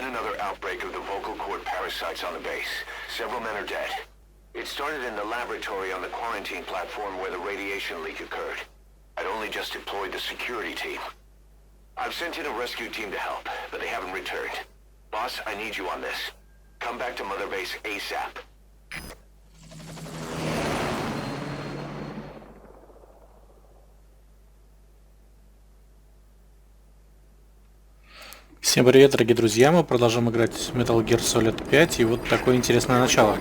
another outbreak of the vocal cord parasites on the base. Several men are dead. It started in the laboratory on the quarantine platform where the radiation leak occurred. I'd only just deployed the security team. I've sent in a rescue team to help, but they haven't returned. Boss, I need you on this. Come back to Mother Base ASAP. Всем привет, дорогие друзья, мы продолжаем играть в Metal Gear Solid 5, и вот такое интересное начало.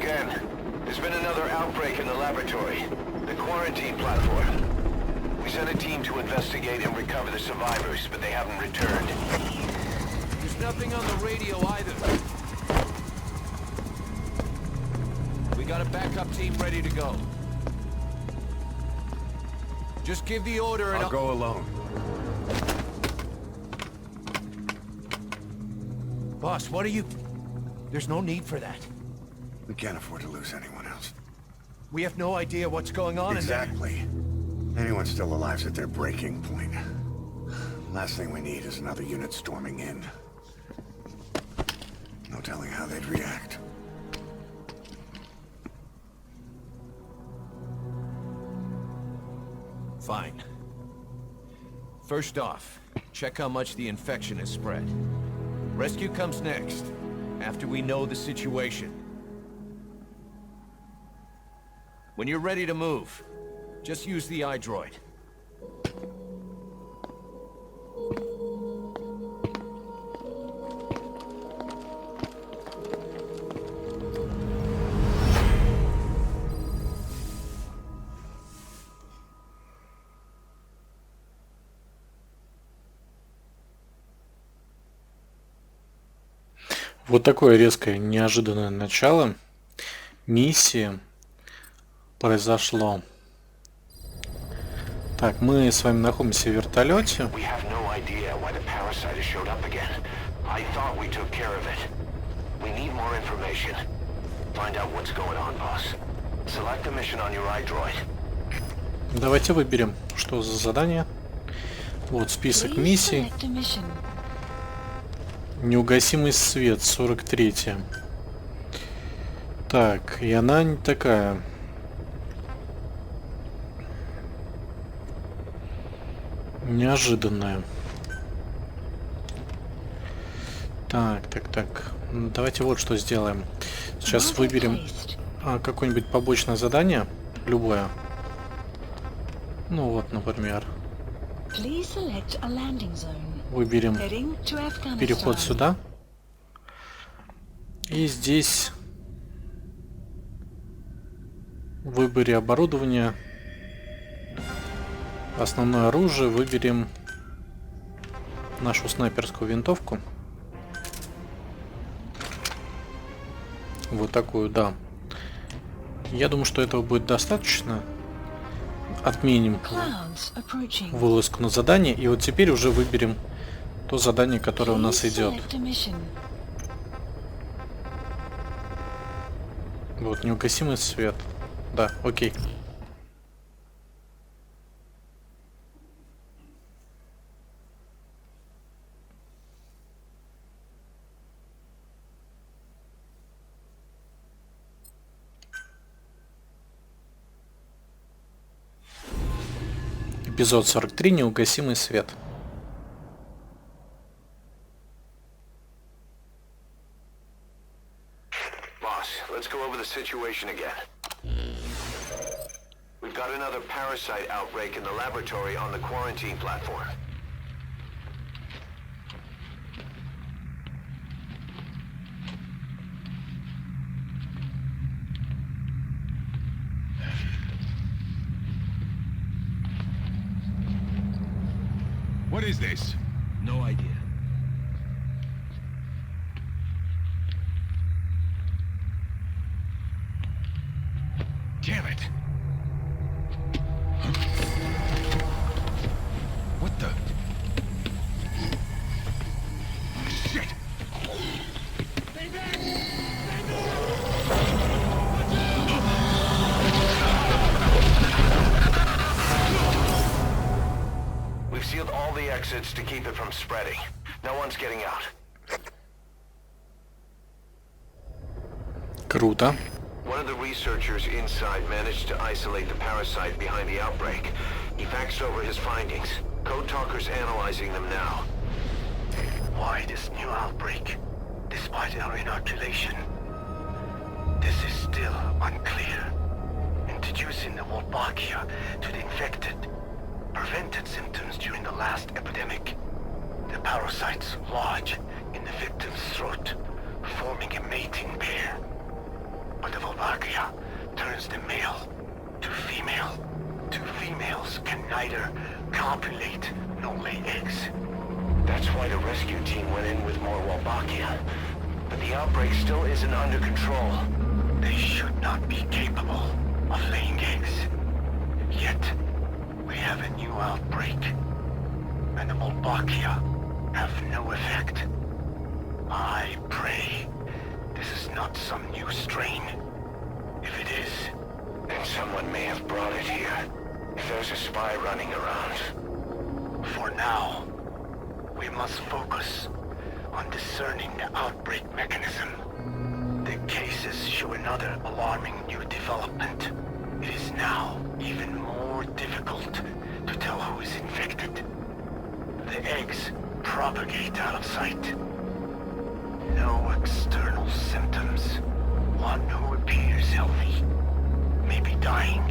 Boss, what are you... There's no need for that. We can't afford to lose anyone else. We have no idea what's going on Exactly. Anyone still alive's at their breaking point. Last thing we need is another unit storming in. No telling how they'd react. Fine. First off, check how much the infection has spread. Rescue comes next, after we know the situation. When you're ready to move, just use the iDroid. Вот такое резкое, неожиданное начало миссии произошло. Так, мы с вами находимся в вертолете. Давайте выберем, что за задание. Вот список миссий. Неугасимый свет, 43. Так, и она не такая. Неожиданная. Так. Давайте вот что сделаем. Сейчас выберем какое-нибудь побочное задание. Любое. Ну вот, например. Выберем переход сюда. И здесь в выборе оборудования основное оружие выберем нашу снайперскую винтовку. Вот такую, да. Я думаю, что этого будет достаточно. Отменим вылазку на задание. И вот теперь уже выберем то задание, которое у нас идет. Вот, неугасимый свет. Да, окей. Эпизод 43. Неугасимый свет. Situation again. We've got another parasite outbreak in the laboratory on the quarantine platform. What is this? No idea. Damn it! What the? Shit! We've sealed all the exits to keep it from spreading. No one's getting out. Круто. One of the researchers inside managed to isolate the parasite behind the outbreak. He faxed over his findings. Code Talker's analyzing them now. Why this new outbreak, despite our inoculation? This is still unclear. Introducing the Wolbachia to the infected prevented symptoms during the last epidemic. The parasites lodge in the victim's throat, forming a mating pair. But the Wolbachia turns the male to female. Two females can neither copulate nor lay eggs. That's why the rescue team went in with more Wolbachia. But the outbreak still isn't under control. They should not be capable of laying eggs. Yet, we have a new outbreak. And the Wolbachia have no effect. I pray this is not some new strain. If it is, then someone may have brought it here. If there's a spy running around. For now, we must focus on discerning the outbreak mechanism. The cases show another alarming new development. It is now even more difficult to tell who is infected. The eggs propagate out of sight. No external symptoms. One who appears healthy may be dying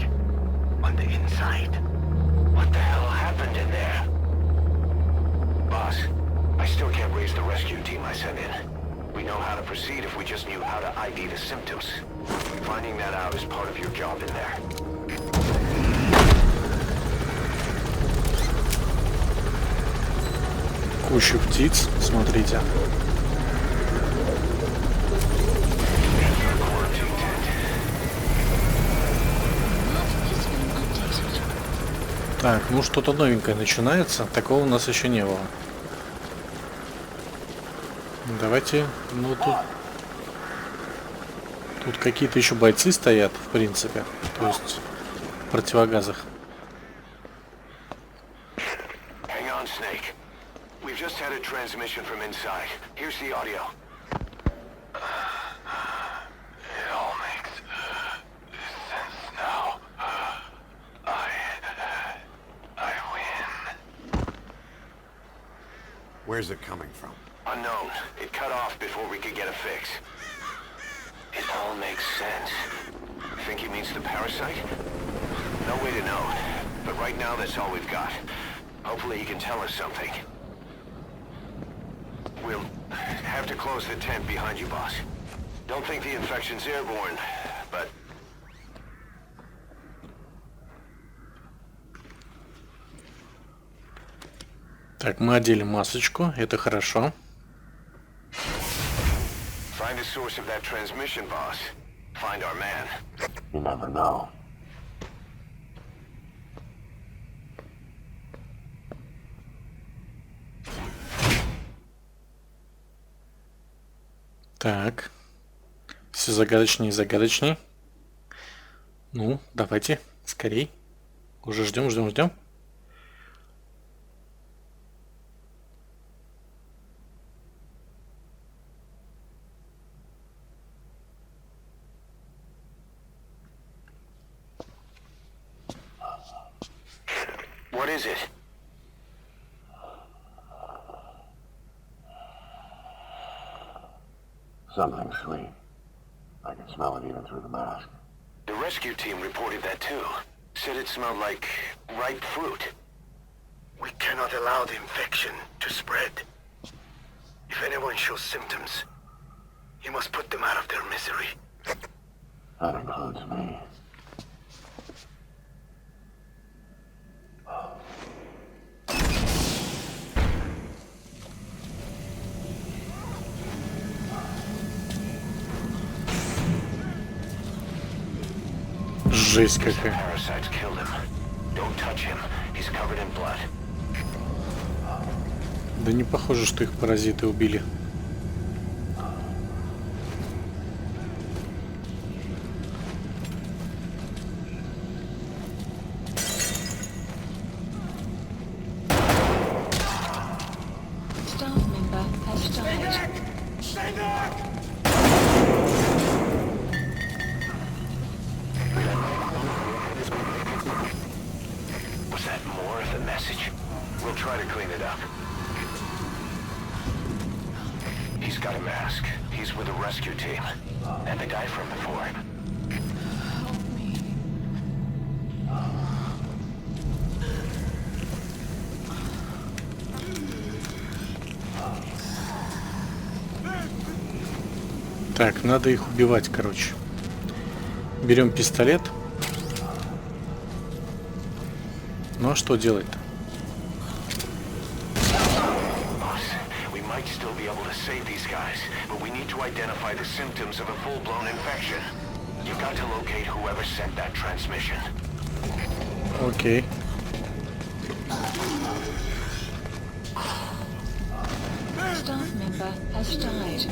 on the inside. What the hell happened in there? Boss, I still can't raise the rescue team I sent in. We know how to proceed if we just knew how to ID the symptoms. Finding that out is part of your job in there. Кучу птиц, смотрите. Так, ну что-то новенькое начинается. Такого у нас еще не было. Давайте, ну тут какие-то еще бойцы стоят, в принципе. То есть в противогазах. Hang on, Snake. We've just had a transmission from inside. Here's the audio. It all makes sense now. I win. Where's it coming from? Unknown. It cut off before we could get a fix. It all makes sense. Think he means the parasite? No way to know. But right now that's all we've got. Hopefully he can tell us something. We'll have to close the tent behind you, boss. Don't think the infection's airborne, but... Так, мы одели масочку, это хорошо. Find the source of that transmission, boss. Find our man. You never know. Так. Все загадочнее и загадочнее. Ну, давайте, скорей. Уже ждем. What is it? Something sweet. I can smell it even through the mask. The rescue team reported that too. Said it smelled like ripe fruit. We cannot allow the infection to spread. If anyone shows symptoms, you must put them out of their misery. That includes me. Жесть какая. Parasites killed him. Don't touch him. He's covered in blood. Да не похоже, что их паразиты убили. Staff member has died. got a mask. He's with the rescue team. And the guy from before. Так, надо их убивать, короче. Берем пистолет. Ну а что делать-то? We might still be able to save these guys, but we need to identify the symptoms of a full-blown infection. You've got to locate whoever sent that transmission. Окей. Staff member has died.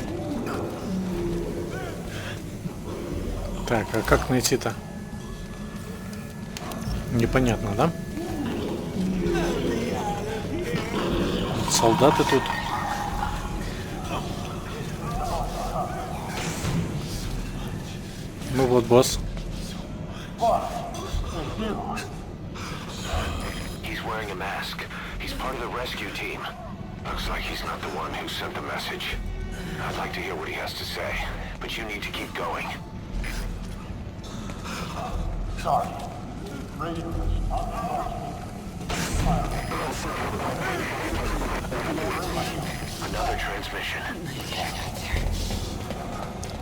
Так, а как найти-то? Непонятно, да? Солдаты тут. Ну вот, босс. He's wearing a mask. He's part of the rescue team. Looks like he's not the one who sent the message. I'd like to hear what he has to say, but you need to keep going. Sorry. Another transmission.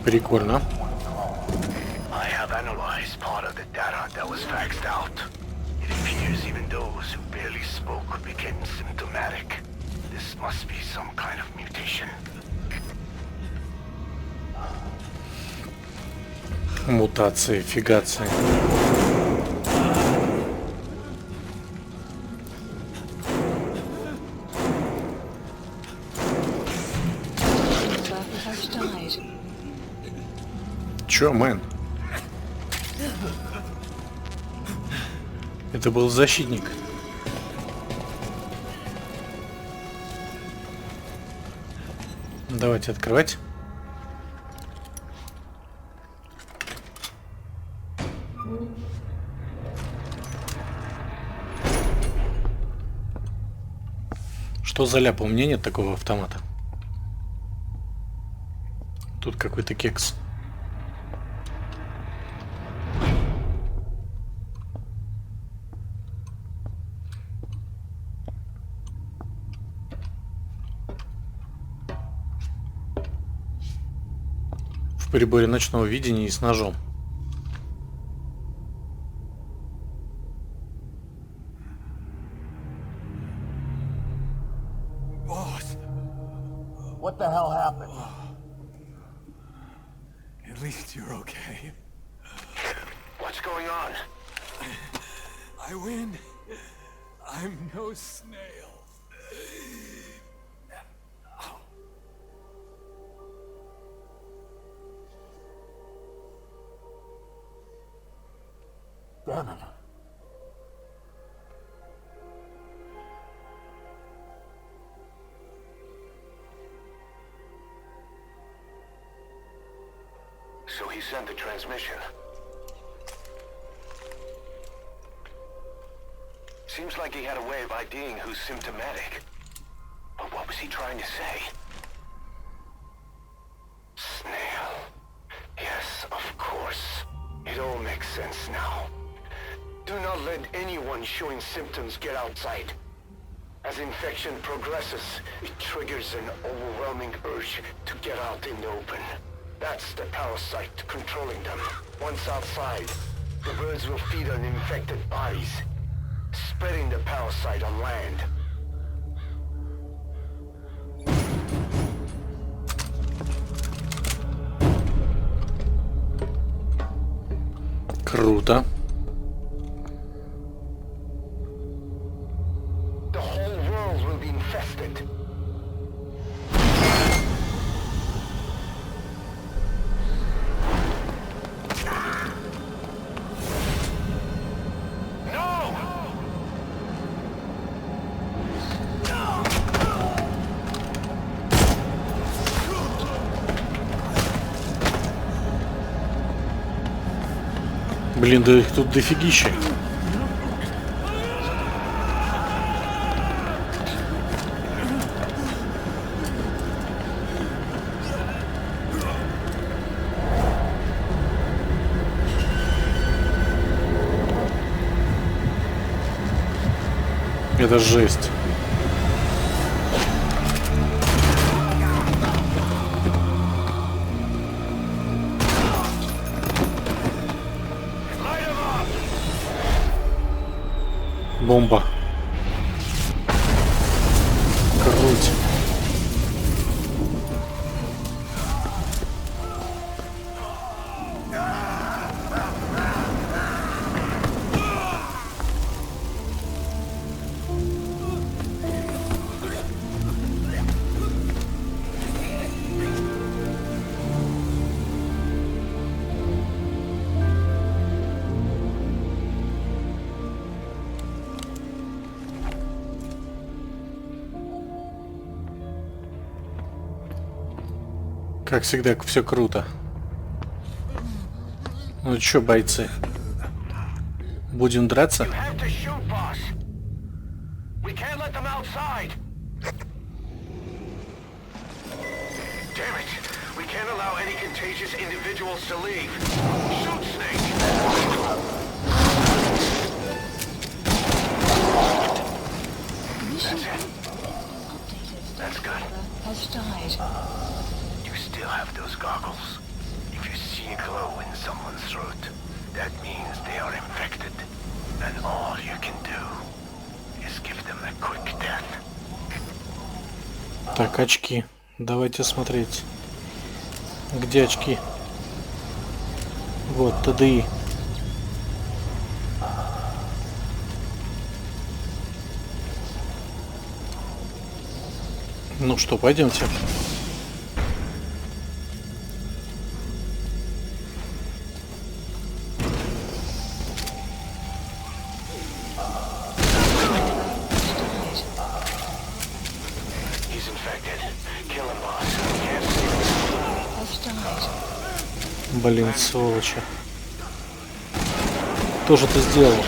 Прикольно. I have analyzed part of the data that was faxed out. It appears even those who barely spoke became symptomatic. This must be some kind of mutation. Мутации, фигации. Чё, мэн? Это был защитник. Давайте открывать. Что за ляпа? У меня нет такого автомата. Тут какой-то кекс. В приборе ночного видения и с ножом. What the hell happened? At least you're okay. What's going on? I win. I'm no snail. Damn it. So he sent the transmission. Seems like he had a way of IDing who's symptomatic. But what was he trying to say? Snail. Yes, of course. It all makes sense now. Do not let anyone showing symptoms get outside. As infection progresses, it triggers an overwhelming urge to get out in the open. That's the parasite controlling them. Once outside, the birds will feed on infected bodies, spreading the parasite on land. Круто. The whole world will be infested. Блин, да их тут дофигища. это жесть. Бомба. Круть. Как всегда, все круто. Ну чё, бойцы? Будем драться? Still have those goggles. If you see a glow in someone's throat, that means they are infected. And all you can do is give them a quick death. Так, очки. Давайте смотреть. Где очки? Вот, ТДИ. Ну что, пойдемте. Блин, сволочи. Кто же это сделал?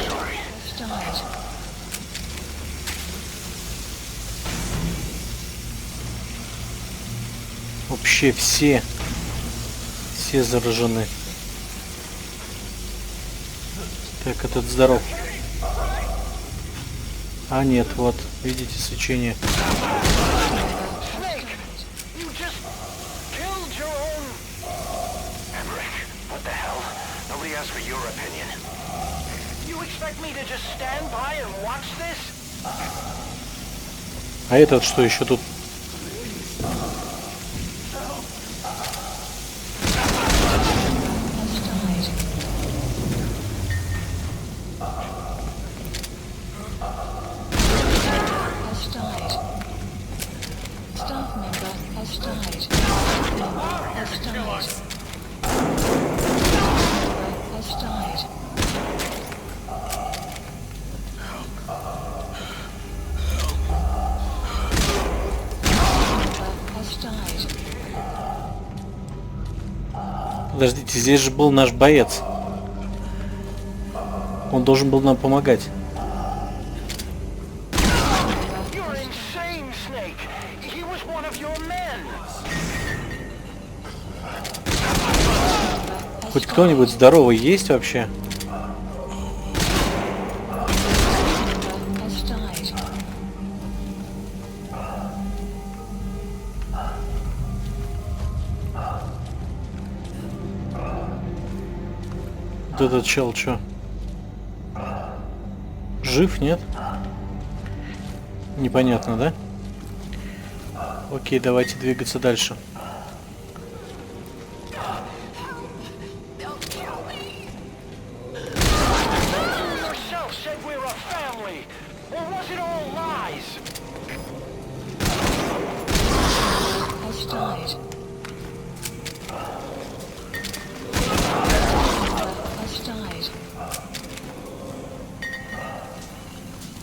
Вообще все заражены. Так, этот здоров. А нет, вот, видите, свечение. А этот что еще тут? Подождите, здесь же был наш боец. Он должен был нам помогать. Хоть кто-нибудь здоровый есть вообще? Этот чел чё? Жив, нет? Непонятно, да? Окей, давайте двигаться дальше.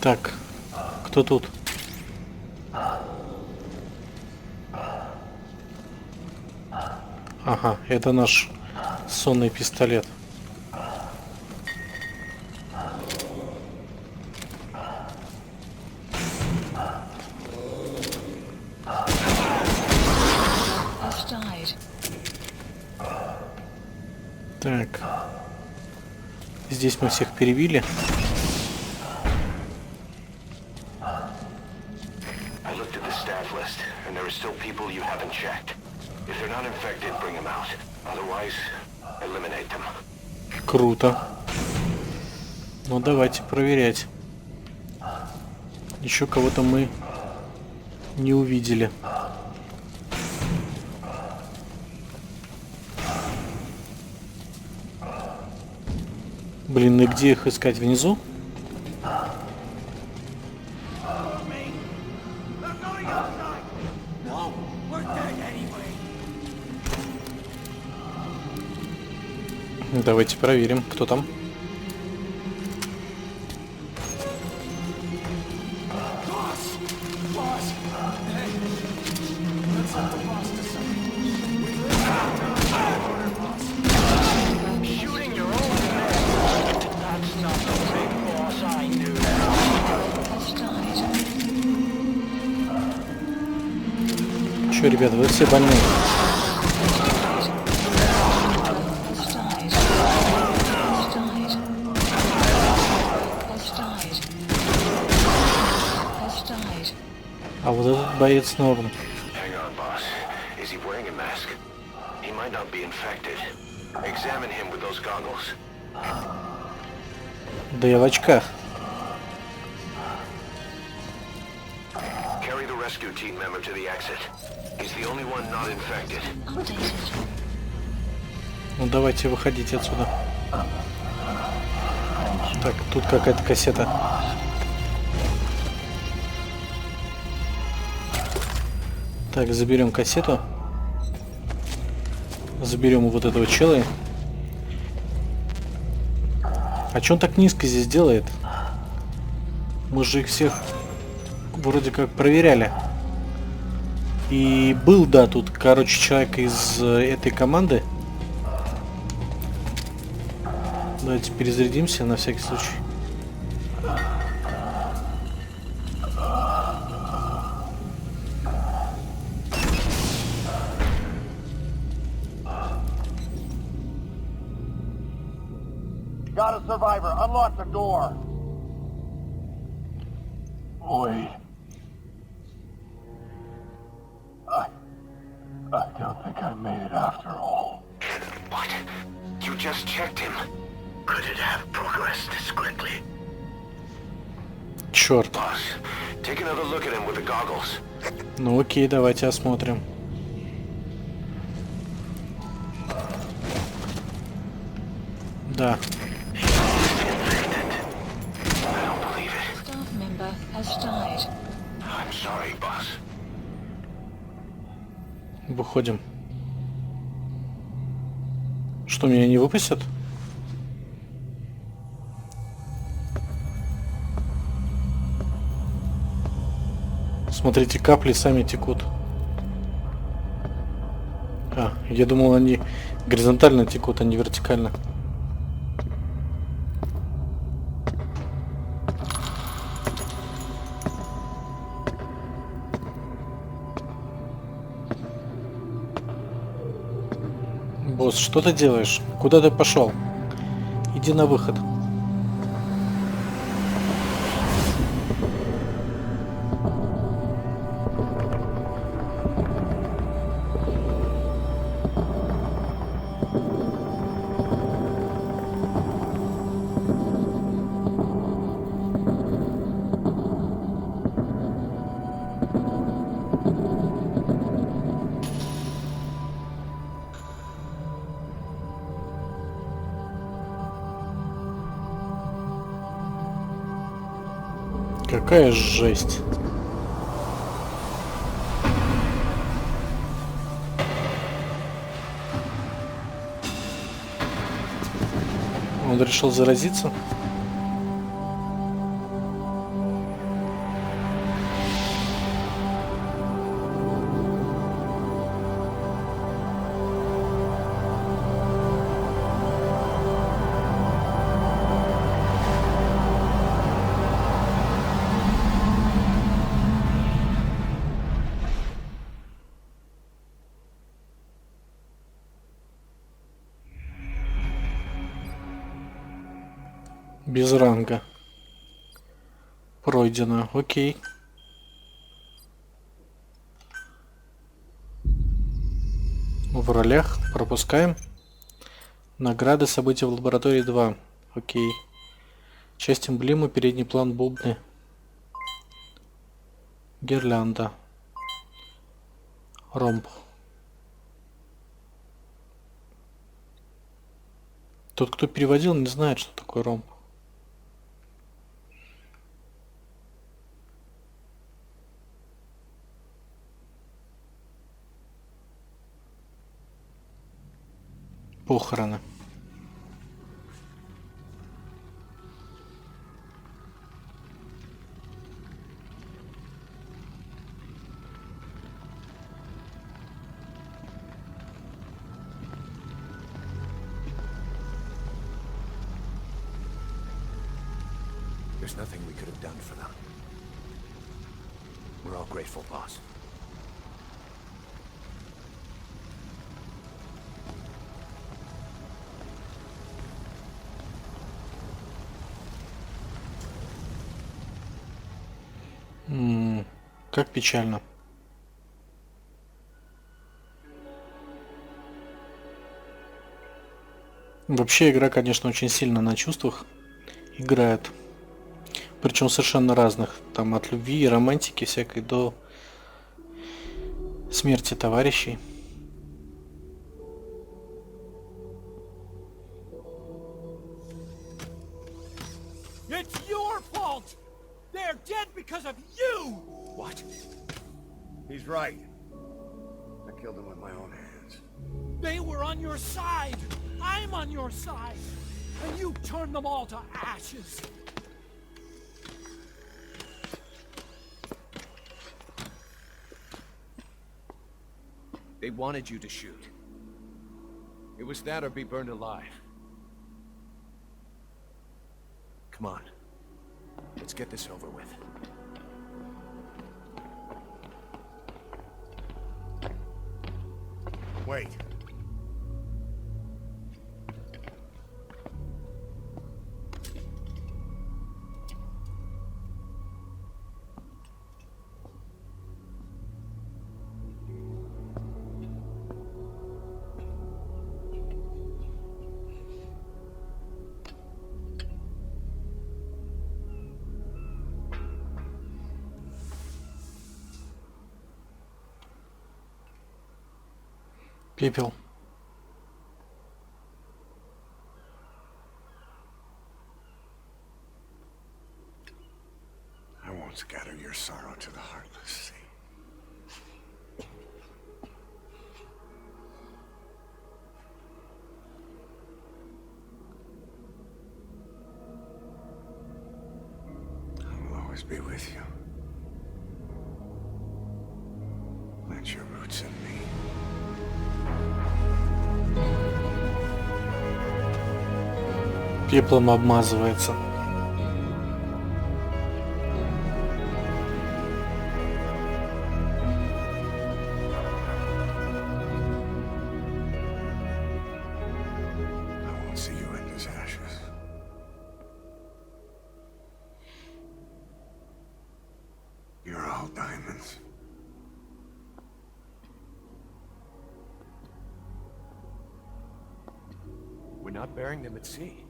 Так, кто тут? Ага, это наш сонный пистолет. Так, здесь мы всех перебили. checked. If they're not infected, bring them out. Otherwise, eliminate them. Круто. Ну давайте проверять. Еще кого-то мы не увидели. Блин, и где их искать? Внизу? Давайте проверим, кто там. Че, ребята, вы все больные. А вот этот боец норм. Hang on, boss. Is he wearing a mask? He might not be infected. Examine him with those goggles. Да я в очках. Carry the rescue team member to the exit. He's the only one not infected. Ну давайте выходите отсюда. Так, тут какая-то кассета. Так, заберем кассету. Заберем вот этого чела. А чё он так низко здесь делает? Мы же их всех вроде как проверяли. И был, да, тут, короче, человек из этой команды. Давайте перезарядимся на всякий случай. Got a survivor. Unlock the door. Wait. I don't think I made it after all. What? You just checked him. Could it have progressed this quickly? Черт. Boss, take another look at him with the goggles. Ну окей, давайте осмотрим. Да. Staff member has died. I'm sorry, boss. Выходим. Что, меня не выпустят? Смотрите, капли сами текут. А, я думал, они горизонтально текут, а не вертикально. Босс, что ты делаешь? Куда ты пошел? Иди на выход. Какая жесть. Он решил заразиться. Без ранга. Пройдено. Окей. В ролях пропускаем. Награды, события в лаборатории 2. Окей. Часть эмблемы, передний план, бубны. Гирлянда. Ромб. Тот, кто переводил, не знает, что такое ромб. Похороны. There's nothing we could have done for them. We're all grateful, boss. Как печально. Вообще игра, конечно, очень сильно на чувствах играет. Причем совершенно разных. Там от любви и романтики всякой до смерти товарищей. It's your fault! They're dead because of you! What? He's right. I killed him with my own hands. They were on your side! I'm on your side! And you turned them all to ashes! They wanted you to shoot. It was that or be burned alive. Come on. Let's get this over with. Wait. Пепел. I won't scatter your sorrow to the heartless sea. I will always be with you. Plant your roots in me. Пеплом обмазывается. I won't see you in his ashes. You're all diamonds. We're not burying them at sea.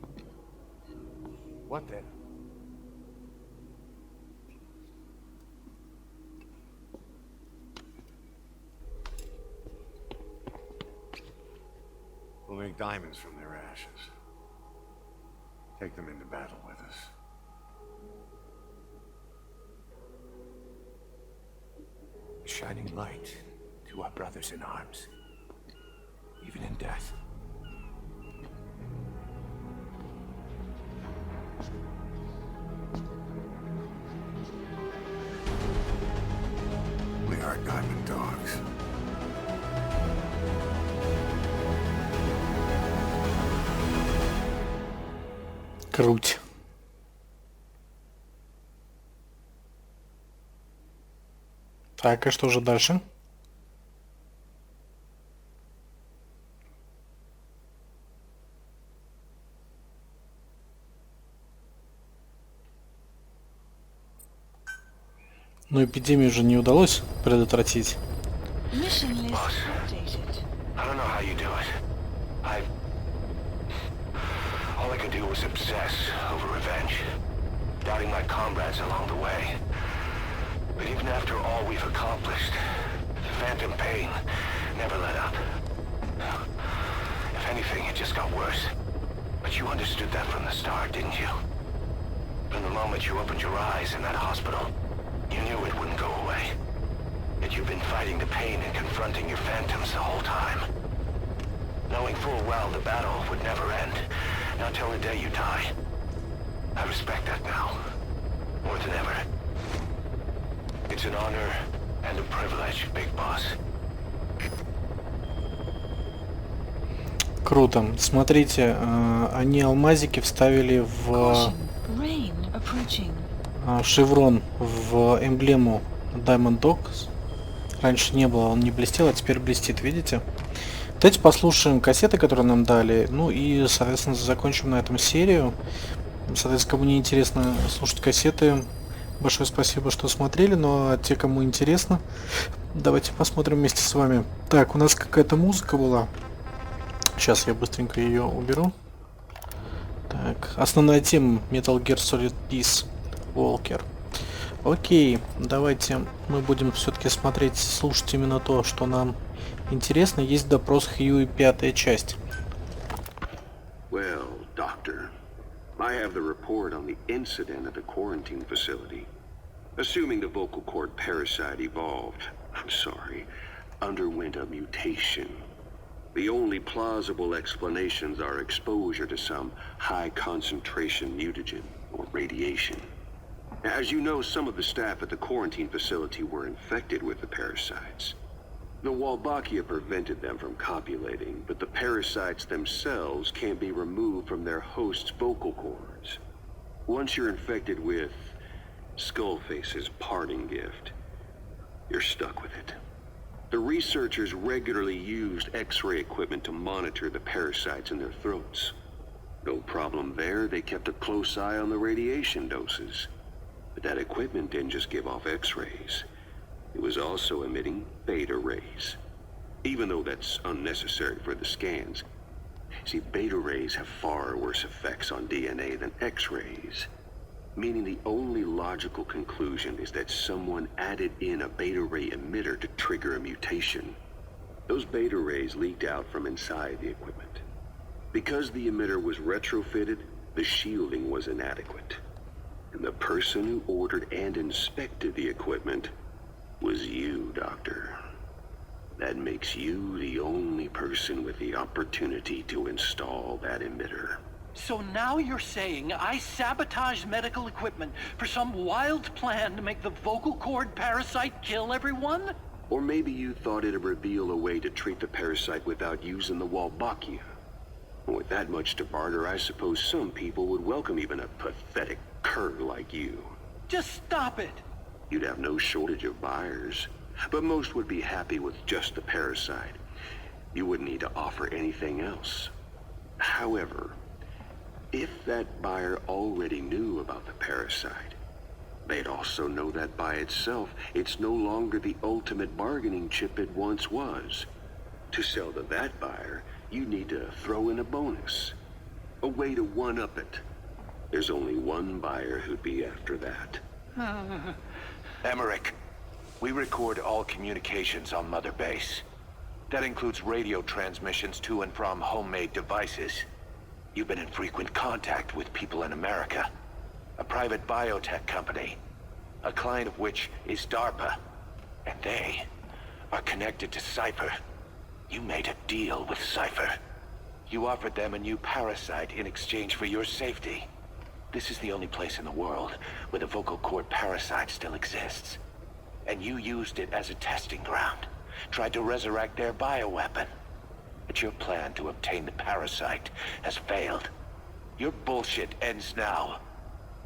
What then? We'll make diamonds from their ashes. Take them into battle with us. A shining light to our brothers in arms. Even in death. We are diamond dogs. Круть. Так, и что же дальше? Но эпидемию же не удалось предотвратить. Mission list updated. I don't how you do it. All I could do was obsess over revenge, doubting my comrades along the way. But even after all we've accomplished, the phantom pain never let up. If anything, it just got worse. But you understood that from the start, didn't you? From the moment you opened your eyes in that hospital, you knew it wouldn't go away. That you've been fighting the pain and confronting your phantoms the whole time. Knowing full well the battle would never end, not till the day you die. I respect that now, more than ever. It's an honor and a privilege, Big Boss. Круто. Смотрите, они алмазики вставили в шеврон, в эмблему Diamond Dogs. Раньше не было, он не блестел, а теперь блестит, видите? Давайте послушаем кассеты, которые нам дали. Ну и, соответственно, закончим на этом серию. Соответственно, кому не интересно слушать кассеты, большое спасибо, что смотрели. Ну а те, кому интересно, давайте посмотрим вместе с вами. Так, у нас какая-то музыка была. Сейчас я быстренько ее уберу. Так, основная тема Metal Gear Solid Peace Walker. Окей, давайте мы будем все-таки смотреть, слушать именно то, что нам интересно. Есть допрос Хьюи, 5-я часть. Well, Doctor, I have the report on the incident at the quarantine facility. Assuming the vocal cord parasite evolved, underwent a mutation. The only plausible explanations are exposure to some high-concentration mutagen or radiation. As you know, some of the staff at the quarantine facility were infected with the parasites. The Wolbachia prevented them from copulating, but the parasites themselves can't be removed from their host's vocal cords. Once you're infected with Skullface's parting gift, you're stuck with it. The researchers regularly used X-ray equipment to monitor the parasites in their throats. No problem there, they kept a close eye on the radiation doses. But that equipment didn't just give off X-rays. It was also emitting beta rays. Even though that's unnecessary for the scans. See, beta rays have far worse effects on DNA than X-rays. Meaning the only logical conclusion is that someone added in a beta ray emitter to trigger a mutation. Those beta rays leaked out from inside the equipment. Because the emitter was retrofitted, the shielding was inadequate. And the person who ordered and inspected the equipment was you, Doctor. That makes you the only person with the opportunity to install that emitter. So now you're saying I sabotaged medical equipment for some wild plan to make the vocal cord parasite kill everyone? Or maybe you thought it'd reveal a way to treat the parasite without using the Wolbachia. With that much to barter, I suppose some people would welcome even a pathetic cur like you. Just stop it! You'd have no shortage of buyers, but most would be happy with just the parasite. You wouldn't need to offer anything else. However, if that buyer already knew about the parasite, they'd also know that by itself, it's no longer the ultimate bargaining chip it once was. To sell to that buyer, you need to throw in a bonus. A way to one-up it. There's only one buyer who'd be after that. Emmerich, we record all communications on Mother Base. That includes radio transmissions to and from homemade devices. You've been in frequent contact with people in America. A private biotech company. A client of which is DARPA. And they are connected to Cypher. You made a deal with Cypher. You offered them a new parasite in exchange for your safety. This is the only place in the world where the vocal cord parasite still exists. And you used it as a testing ground. Tried to resurrect their bioweapon. But your plan to obtain the parasite has failed. Your bullshit ends now.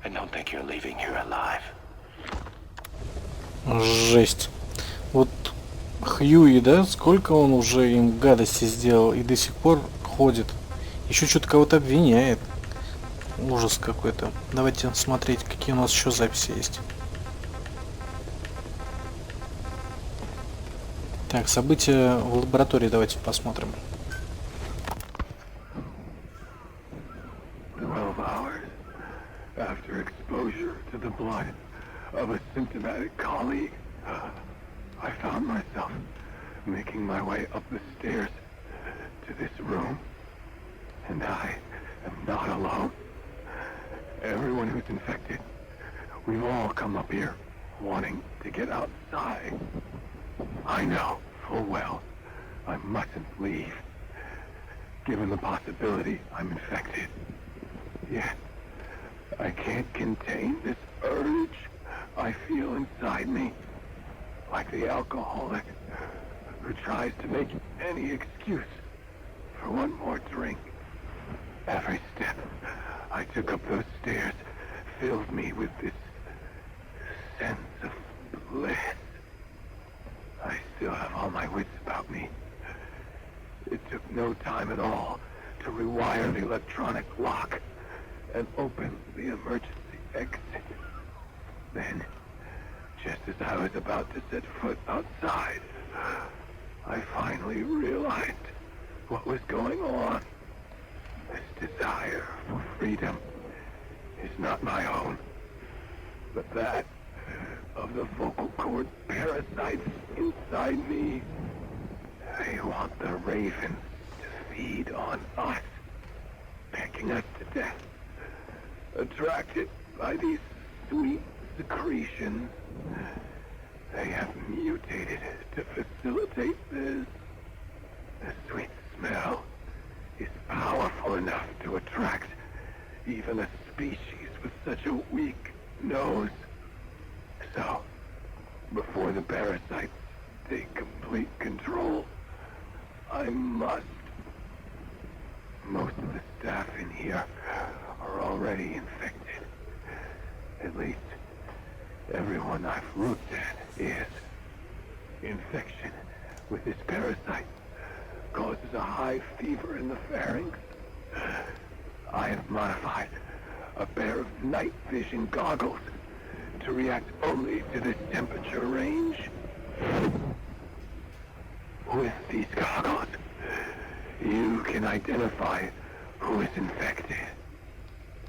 And don't think you're leaving here alive. Жесть. Вот Хьюи, да? Сколько он уже им гадости сделал и до сих пор ходит. Еще что-то кого-то обвиняет. Ужас какой-то. Давайте смотреть, какие у нас еще записи есть. Так, события в лаборатории давайте посмотрим. systematic colleague, I found myself making my way up the stairs to this room. And I am not alone. Everyone who's infected, we've all come up here wanting to get outside. I know full well I mustn't leave, given the possibility I'm infected. Yet, I can't contain this urge I feel inside me, like the alcoholic who tries to make any excuse for one more drink. Every step I took up those stairs filled me with this sense of bliss. I still have all my wits about me. It took no time at all to rewire the electronic lock and open the emergency exit. Then, just as I was about to set foot outside, I finally realized what was going on. This desire for freedom is not my own, but that of the vocal cord parasites inside me. They want the ravens to feed on us, pecking us to death, attracted by these sweet secretions. They have mutated to facilitate this. The sweet smell is powerful enough to attract even a species with such a weak nose. So, before the parasites take complete control, I must. Most of the staff in here are already infected. At least, everyone I've looked at is. Infection with this parasite causes a high fever in the pharynx. I have modified a pair of night vision goggles to react only to this temperature range. With these goggles, you can identify who is infected.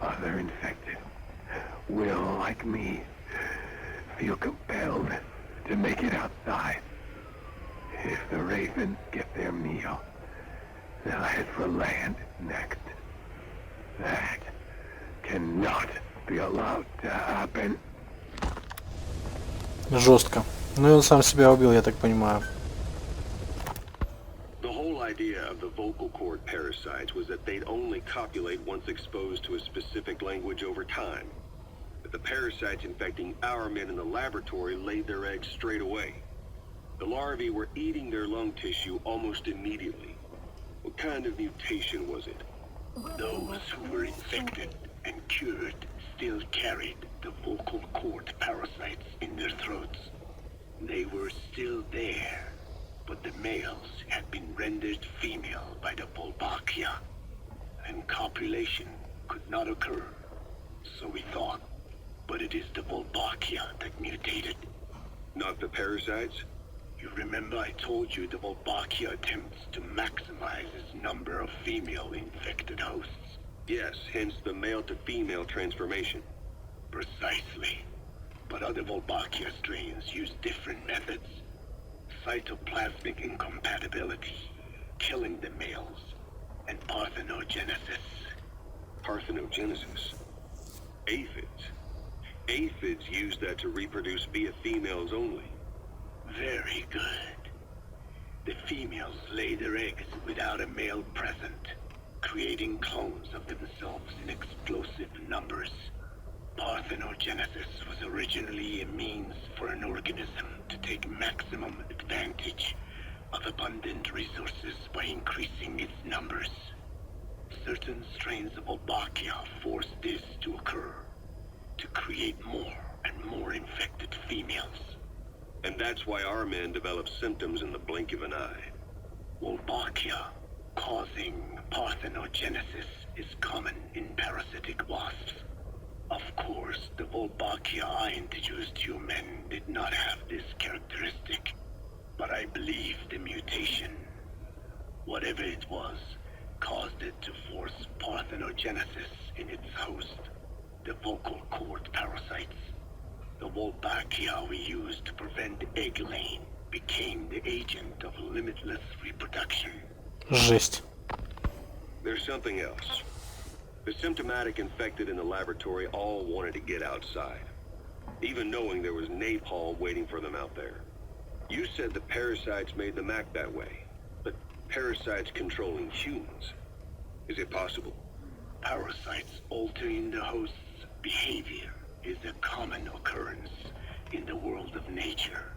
Other infected will, like me, feel compelled to make it outside. If the ravens get their meal, they'll head for land next. That cannot be allowed to happen. Жестко. Ну и он сам себя убил, я так понимаю. The whole idea of the vocal cord parasites was that they'd only copulate once exposed to a specific language over time. But the parasites infecting our men in the laboratory laid their eggs straight away. The larvae were eating their lung tissue almost immediately. What kind of mutation was it? Those who were infected and cured still carried the vocal cord parasites in their throats. They were still there, but the males had been rendered female by the Volbachia, and copulation could not occur. So we thought, but it is the Volbachia that mutated. Not the parasites? You remember I told you the Volbachia attempts to maximize its number of female infected hosts? Yes, hence the male-to-female transformation. Precisely. But other Volbachia strains use different methods. Cytoplasmic incompatibility, killing the males, and parthenogenesis. Parthenogenesis? Aphids? Aphids use that to reproduce via females only. Very good. The females lay their eggs without a male present, creating clones of themselves in explosive numbers. Parthenogenesis was originally a means for an organism to take maximum advantage of abundant resources by increasing its numbers. Certain strains of Volbachia force this to occur, to create more and more infected females. And that's why our men develop symptoms in the blink of an eye. Volbachia causing parthenogenesis is common in parasitic wasps. Of course, the Volbachia I introduced to you men did not have this characteristic, but I believe the mutation, whatever it was, caused it to force parthenogenesis in its host, the vocal cord parasites. The Wolbachia we used to prevent egg-laying became the agent of limitless reproduction. Жесть. There's something else. The symptomatic infected in the laboratory all wanted to get outside, even knowing there was napalm waiting for them out there. You said the parasites made them act that way, but parasites controlling humans. Is it possible? Parasites altering the host's behavior is a common occurrence in the world of nature.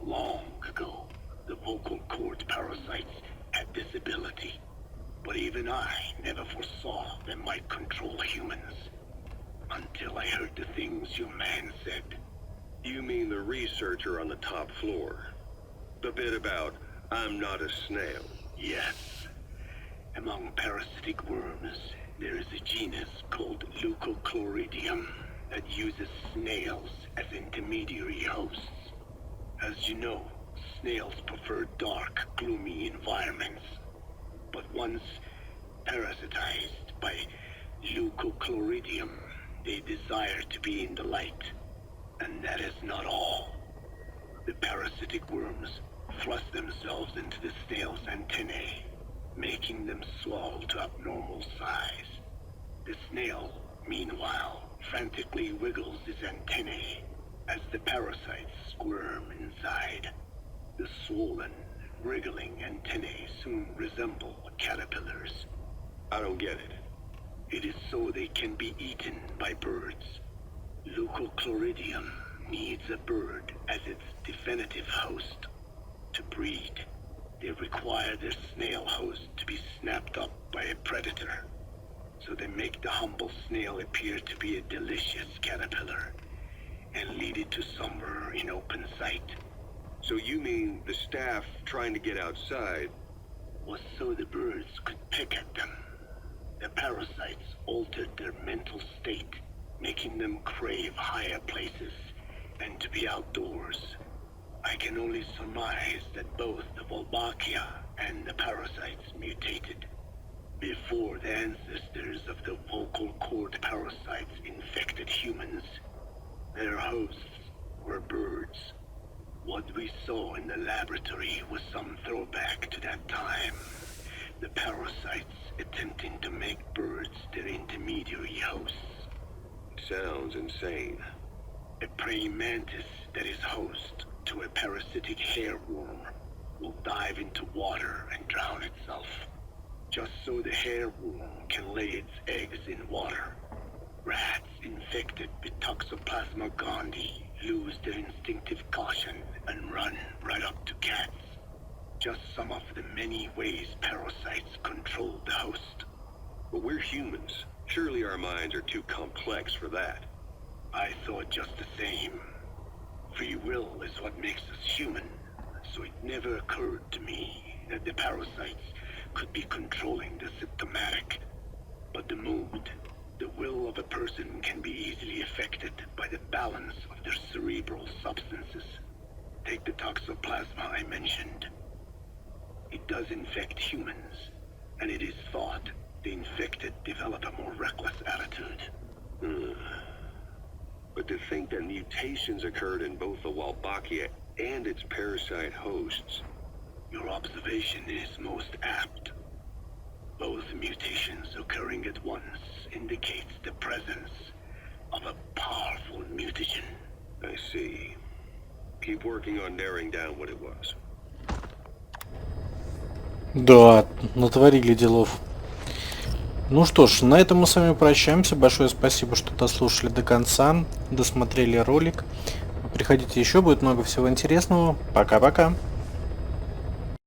Long ago, the vocal cord parasites had this ability, but even I never foresaw they might control humans. Until I heard the things your man said. You mean the researcher on the top floor? The bit about, I'm not a snail. Yes. Among parasitic worms, there is a genus called Leucochloridium that uses snails as intermediary hosts. As you know, snails prefer dark, gloomy environments. But once parasitized by Leucochloridium, they desire to be in the light. And that is not all. The parasitic worms thrust themselves into the snail's antennae, making them swell to abnormal size. The snail, meanwhile, frantically wiggles his antennae as the parasites squirm inside. The swollen, wriggling antennae soon resemble caterpillars. I don't get it. It is so they can be eaten by birds. Leucochloridium needs a bird as its definitive host. To breed, they require their snail host to be snapped up by a predator. So they make the humble snail appear to be a delicious caterpillar and lead it to somewhere in open sight. So you mean the staff trying to get outside was so the birds could peck at them. The parasites altered their mental state, making them crave higher places and to be outdoors. I can only surmise that both the Wolbachia and the parasites mutated before the ancestors of the vocal cord parasites infected humans. Their hosts were birds. What we saw in the laboratory was some throwback to that time. The parasites attempting to make birds their intermediary hosts. sounds insane. A praying mantis that is host to a parasitic hairworm will dive into water and drown itself, just so the hairworm can lay its eggs in water. Rats infected with Toxoplasma gondii lose their instinctive caution and run right up to cats. Just some of the many ways parasites control the host. But we're humans. Surely our minds are too complex for that. I thought just the same. Free will is what makes us human, so it never occurred to me that the parasites could be controlling the symptomatic. But the mood, the will of a person can be easily affected by the balance of their cerebral substances. Take the toxoplasma I mentioned. It does infect humans, and it is thought the infected develop a more reckless attitude. But to think that mutations occurred in both the Wolbachia and its parasite hosts. Your observation is most apt. Both mutations occurring at once indicates the presence of a powerful mutagen. I see. Keep working on narrowing down what it was. Да, натворили делов. Ну что ж, на этом мы с вами прощаемся. Большое спасибо, что дослушали до конца, досмотрели ролик. Приходите еще, будет много всего интересного. Пока-пока.